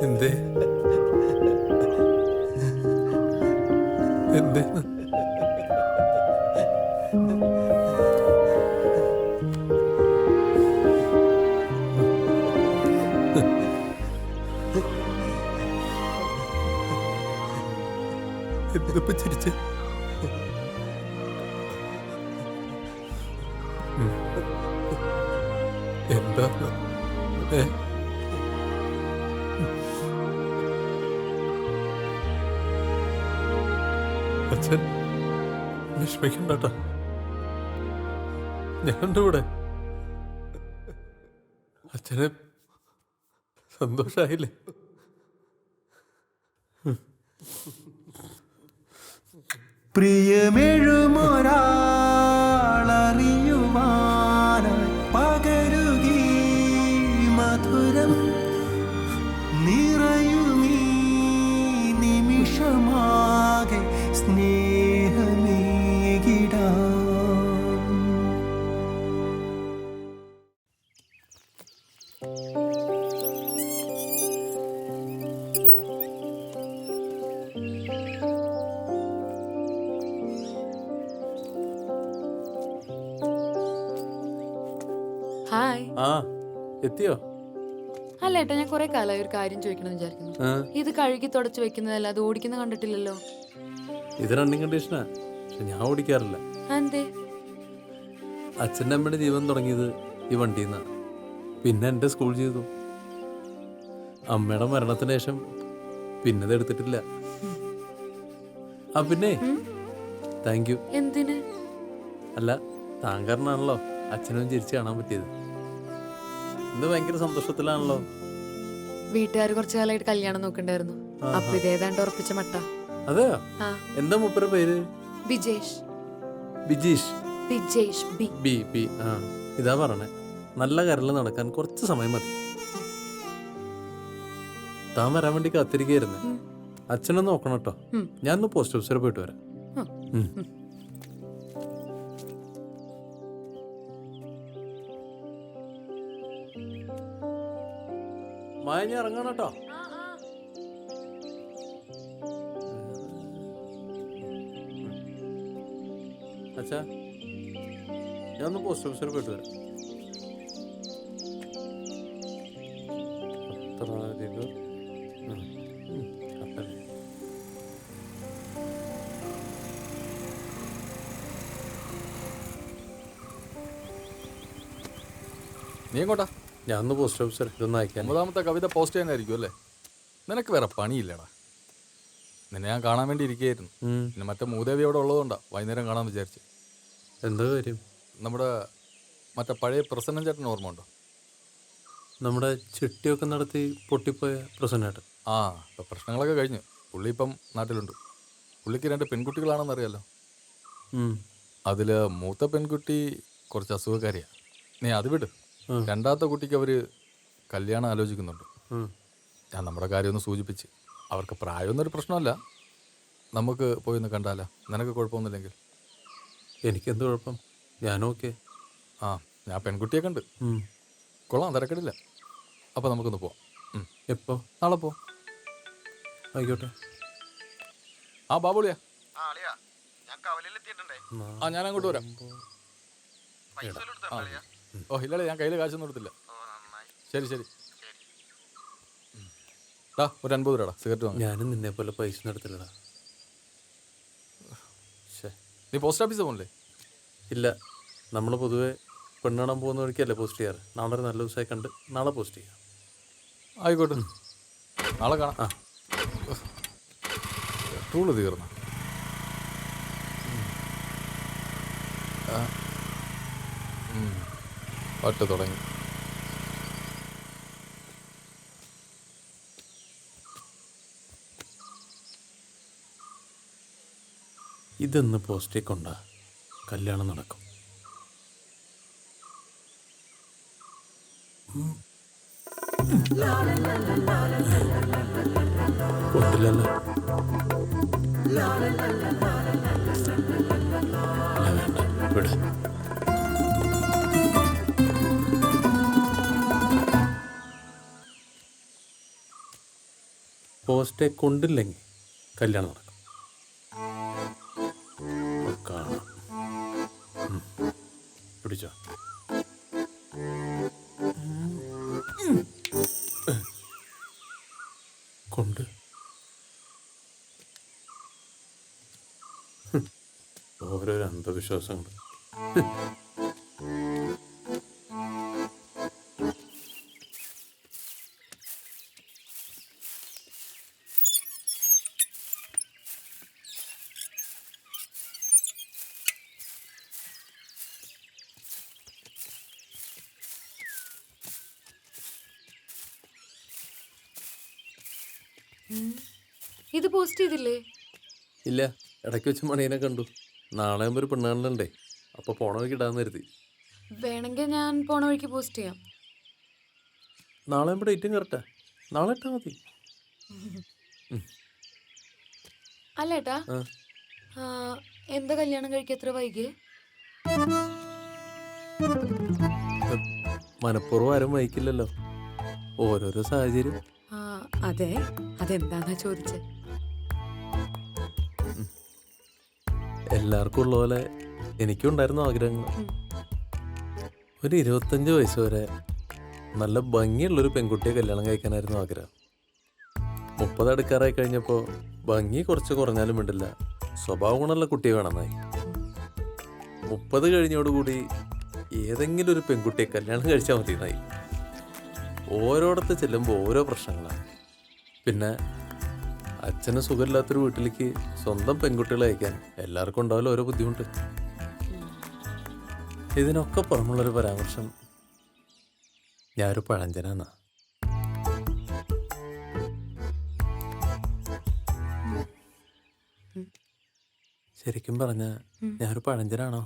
എന്തേ എന്തേ എന്തിപ്പോ ചിരിച്ച് എന്താ അച്ഛൻ വിഷമിക്കണ്ടോ, ഞാനുണ്ട് ഇവിടെ. അച്ഛന് സന്തോഷായില്ലേ? പ്രിയമെഴുമൊരാളറിയുവാനായി പകരുകീ മധുരം നിറയുമീ നിമിഷമാകെ സ്നേഹമേകിടാം. ഹായ്. ആ എത്തിയോ? അല്ല ഏട്ടാ, ഞാൻ കുറെ കാലമായി ഒരു കാര്യം ചോദിക്കണമെന്ന് വിചാരിക്കുന്നു. ഇത് കഴുകി തുടച്ച് വെക്കുന്നതല്ല, അത് ഓടിക്കുന്ന കണ്ടിട്ടില്ലല്ലോ. ഇത് റണ്ണിങ് കണ്ടീഷനാ, പക്ഷെ ഞാൻ ഓടിക്കാറില്ല. എന്തേ? അച്ഛൻ്റെ അമ്മയുടെ ജീവൻ തുടങ്ങിയത് ഈ വണ്ടിയിൽ നിന്നാണ്. പിന്നെ എൻ്റെ സ്കൂൾ ജീവിതം. അമ്മയുടെ മരണത്തിന് ശേഷം പിന്നെ അത് എടുത്തിട്ടില്ല. ആ പിന്നെ താങ്ക് യു. എന്തിന്? അല്ല, താൻ കാരണമാണല്ലോ അച്ഛനും ചിരിച്ച് കാണാൻ പറ്റിയത്. ഇന്ന് ഭയങ്കര സന്തോഷത്തിലാണല്ലോ. വീട്ടുകാർ കുറച്ചു കാലമായിട്ട് കല്യാണം നോക്കണ്ടായിരുന്നു. അപ്പൊ ഇതേതാണ്ട് ഉറപ്പിച്ച മട്ട. അതെയോ? ആ, എന്താ മൂപ്പരുടെ പേര്? Bijesh. Bijeesh. Bijesh B. B B ആ ഇതാ പറഞ്ഞേ, നല്ല കരൽ നടക്കാൻ കുറച്ച് സമയം മതി. താൻ വരാൻ വേണ്ടി കാത്തിരിക്കുകയായിരുന്നേ. അച്ഛനൊന്ന് നോക്കണം കേട്ടോ. ഞാനൊന്ന് പോസ്റ്റ് ഓഫീസിൽ പോയിട്ട് വരാം. മായ, ഞാൻ ഇറങ്ങണം കേട്ടോ. അച്ഛാ, ഞാനൊന്ന് പോസ്റ്റ് ഓഫീസിൽ പോയിട്ട് വരാം. നീ എങ്ങോട്ടാ? ഞാനൊന്ന് പോസ്റ്റ് ഓഫീസർ ഇതൊന്ന് അയക്കാൻ. 9ാമത്തെ കവിത പോസ്റ്റ് ചെയ്യാനായിരിക്കും അല്ലേ? നിനക്ക് വേറെ പണിയില്ലടാ. നിന്നെ ഞാൻ കാണാൻ വേണ്ടി ഇരിക്കുകയായിരുന്നു. പിന്നെ മറ്റേ മൂദേവി അവിടെ ഉള്ളതുകൊണ്ടാ വൈകുന്നേരം കാണാൻ വിചാരിച്ചു. എന്താ കാര്യം? നമ്മുടെ മറ്റേ പഴയ പ്രസന്നൻ ചേട്ടൻ ഓർമ്മ ഉണ്ടോ? നമ്മുടെ ചിട്ടിയൊക്കെ നടത്തി പൊട്ടിപ്പോയ പ്രസന്നേട്ടൻ. ആ, ഇപ്പം പ്രശ്നങ്ങളൊക്കെ കഴിഞ്ഞു. പുള്ളി ഇപ്പം നാട്ടിലുണ്ട്. പുള്ളിക്ക് 2 പെൺകുട്ടികളാണെന്നറിയാലോ. അതിൽ മൂത്ത പെൺകുട്ടി കുറച്ച് അസുഖക്കാരിയാണ്. നീ അത് വിട്. 2ാമത്തെ കുട്ടിക്ക് അവർ കല്യാണം ആലോചിക്കുന്നുണ്ട്. ഞാൻ നമ്മുടെ കാര്യമൊന്ന് സൂചിപ്പിച്ച്. അവർക്ക് പ്രായമൊന്നൊരു പ്രശ്നമല്ല. നമുക്ക് പോയി ഒന്ന് കണ്ടാലോ? നിനക്ക് കുഴപ്പമൊന്നുമില്ലെങ്കിൽ. എനിക്കെന്ത് കുഴപ്പം? ഞാനോക്കെ. ആ, ഞാൻ പെൺകുട്ടിയെ കണ്ട്. കൊള്ളാം, തിരക്കിടില്ല. അപ്പോൾ നമുക്കൊന്ന് പോവാം. എപ്പോൾ? നാളെ പോവാം. ആയിക്കോട്ടെ. ആ ബാബുളിയാ. ആ, ഞാൻ അങ്ങോട്ട് വരാം. ഓ ഇല്ലല്ലേ, ഞാൻ കയ്യിൽ കാശൊന്നും കൊടുത്തില്ല. ശരി ശരി. ഒരു 50 രൂപ സിഗരറ്റ് വാങ്ങി. ഞാനും നിന്നെ പോലെ പൈസ നടത്തില്ലടാ. നീ പോസ്റ്റ് ഓഫീസ് പോകണില്ലേ? ഇല്ല, നമ്മൾ പൊതുവെ പെണ്ണാണാൻ പോകുന്ന വഴിക്കല്ലേ പോസ്റ്റ് ചെയ്യാറ്. നാളെ ഒരു നല്ല ദിവസമായി കണ്ട് നാളെ പോസ്റ്റ് ചെയ്യാം. ആയിക്കോട്ടെ, നാളെ കാണാം. പെട്രോൾ തീർന്നു. ഒറ്റ തുടങ്ങി. ഇതൊന്ന് പോസ്റ്റേ കൊണ്ടാ കല്യാണം നടക്കും. കൊണ്ടില്ലല്ലോ. വേണ്ട, വിട്. പോസ്റ്റേ കൊണ്ടില്ലെങ്കിൽ കല്യാണം നടക്കും. കാണാം. പിടിച്ചോ. കൊണ്ട് ഓരോരോ അന്ധവിശ്വാസങ്ങൾ. ഇത് പോസ്റ്റ് ചെയ്തില്ലേ? ഇല്ല, ഇടയ്ക്ക് വെച്ച് മണീനെ കണ്ടു. നാളെ ഒരു പെണ്ണാണല്ലേ, അപ്പോൾ പോണ വഴിക്ക് ഇടാന്ന് കരുതി. വേണമെങ്കിൽ ഞാൻ പോണ വഴിക്ക് പോസ്റ്റ് ചെയ്യാം. നാളെ ഡേറ്റും കറക്റ്റാ. നാളെ ഇട്ടാൽ മതി. അല്ല ഏട്ടാ, എന്താ കല്യാണം കഴിക്കാൻ എത്ര വൈകി? മനഃപൂർവ്വം ആരും വഹിക്കില്ലല്ലോ, ഓരോരോ സാഹചര്യം. അതെ, അതെന്താന്നാ ചോദിച്ചേ. എല്ലാവർക്കും ഉള്ള പോലെ എനിക്കും ഉണ്ടായിരുന്നു ആഗ്രഹങ്ങൾ. ഒരു 25 വയസ്സ് വരെ നല്ല ഭംഗിയുള്ളൊരു പെൺകുട്ടിയെ കല്യാണം കഴിക്കാനായിരുന്നു ആഗ്രഹം. 30 അടുക്കാറായി കഴിഞ്ഞപ്പോൾ ഭംഗി കുറച്ച് കുറഞ്ഞാലും വേണ്ടില്ല, സ്വഭാവ ഗുണമുള്ള കുട്ടിയെ വേണമെന്നായി. 30 കഴിഞ്ഞോടുകൂടി ഏതെങ്കിലും ഒരു പെൺകുട്ടിയെ കല്യാണം കഴിച്ചാൽ മതിയെന്നായി. ഓരോടത്ത് ചെല്ലുമ്പോൾ ഓരോ പ്രശ്നങ്ങളാണ്. പിന്നെ അച്ഛന് സുഖമില്ലാത്തൊരു വീട്ടിലേക്ക് സ്വന്തം പെൺകുട്ടികളെ അയക്കാൻ എല്ലാവർക്കും ഉണ്ടാവില്ല ഓരോ ബുദ്ധിമുട്ട്. ഇതിനൊക്കെ പുറമുള്ളൊരു പരാമർശം, ഞാനൊരു പഴഞ്ചനാന്നാ. ശരിക്കും പറഞ്ഞ ഞാനൊരു പഴഞ്ചനാണോ?